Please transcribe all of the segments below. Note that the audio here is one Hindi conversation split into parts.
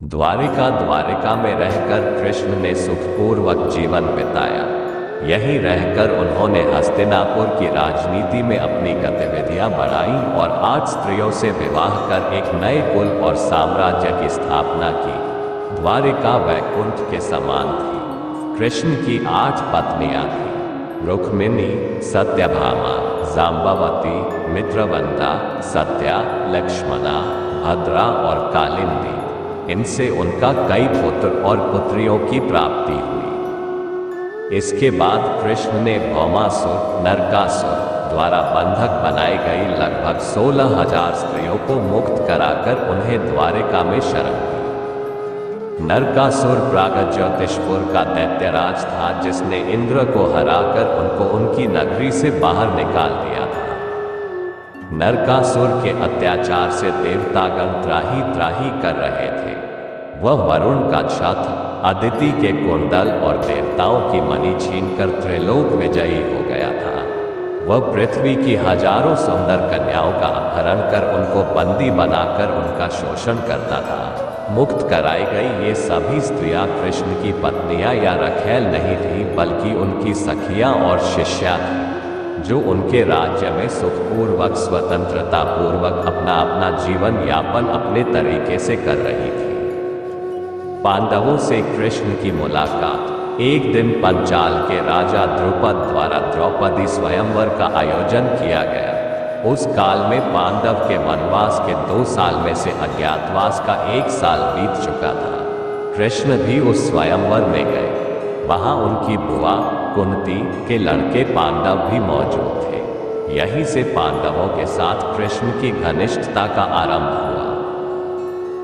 द्वारिका में रहकर कृष्ण ने सुखपूर्वक जीवन बिताया। यहीं रहकर उन्होंने हस्तिनापुर की राजनीति में अपनी गतिविधियां बढ़ाई और 8 स्त्रियों से विवाह कर एक नए कुल और साम्राज्य की स्थापना की। द्वारिका वैकुंठ के समान थी। कृष्ण की 8 पत्नियां थीं: रुक्मिणी, सत्यभामा, जाम्बवती, मित्रवंदा, सत्या, लक्ष्मणा, भद्रा और कालिंदी। इनसे उनका कई पुत्र और पुत्रियों की प्राप्ति हुई। इसके बाद कृष्ण ने भौमासुर, नरकासुर द्वारा बंधक बनाई गई लगभग 16,000 स्त्रियों को मुक्त कराकर उन्हें द्वारिका में शरण दी। नरकासुर प्रागज्योतिषपुर का दैत्यराज था, जिसने इंद्र को हराकर उनको उनकी नगरी से बाहर निकाल दिया था। नरकासुर के अत्याचार से देवतागण त्राही त्राही कर रहे थे। वह वरुण का छत्र, अदिति के कुंडल और देवताओं की मणि छीनकर त्रिलोक विजयी हो गया था। वह पृथ्वी की हजारों सुंदर कन्याओं का अपहरण कर उनको बंदी बनाकर उनका शोषण करता था। मुक्त कराई गई ये सभी स्त्रियां कृष्ण की पत्नियां या रखैल नहीं थी, बल्कि उनकी सखियां और शिष्या थी, जो उनके राज्य में सुखपूर्वक स्वतंत्रता पूर्वक अपना जीवन यापन अपने तरीके से कर रही थी। पांडवों से कृष्ण की मुलाकात। एक दिन पंचाल के राजा द्रुपद द्वारा द्रौपदी स्वयंवर का आयोजन किया गया। उस काल में पांडव के वनवास के 2 साल में से अज्ञातवास का 1 साल बीत चुका था। कृष्ण भी उस स्वयंवर में गए। वहां उनकी बुआ कुंती के लड़के पांडव भी मौजूद थे। यहीं से पांडवों के साथ कृष्ण की घनिष्ठता का आरंभ हुआ।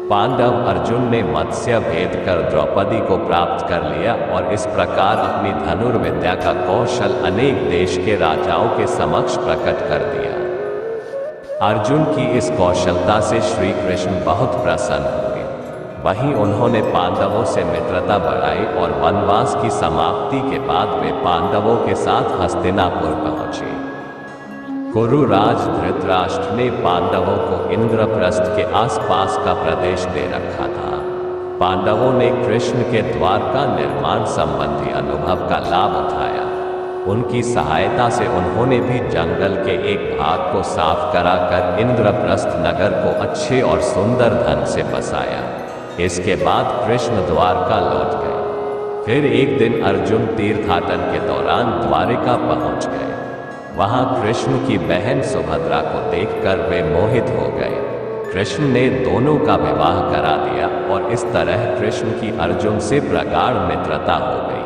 पांडव अर्जुन ने मत्स्य भेद कर द्रौपदी को प्राप्त कर लिया और इस प्रकार अपनी धनुर्विद्या का कौशल अनेक देश के राजाओं के समक्ष प्रकट कर दिया। अर्जुन की इस कौशलता से श्री कृष्ण बहुत प्रसन्न हुए। वहीं उन्होंने पांडवों से मित्रता बढ़ाई और वनवास की समाप्ति के बाद वे पांडवों के साथ हस्तिनापुर पहुंचे। कुरुराज धृतराष्ट्र ने पांडवों को इंद्रप्रस्थ के आसपास का प्रदेश दे रखा था। पांडवों ने कृष्ण के द्वार का निर्माण संबंधी अनुभव का लाभ उठाया। उनकी सहायता से उन्होंने भी जंगल के एक भाग को साफ कराकर इंद्रप्रस्थ नगर को अच्छे और सुंदर ढंग से बसाया। इसके बाद कृष्ण द्वारका लौट गए। फिर एक दिन अर्जुन तीर्थाटन के दौरान द्वारिका पहुंच गए। वहां कृष्ण की बहन सुभद्रा को देखकर वे मोहित हो गए। कृष्ण ने दोनों का विवाह करा दिया और इस तरह कृष्ण की अर्जुन से प्रगाढ़ मित्रता हो गई।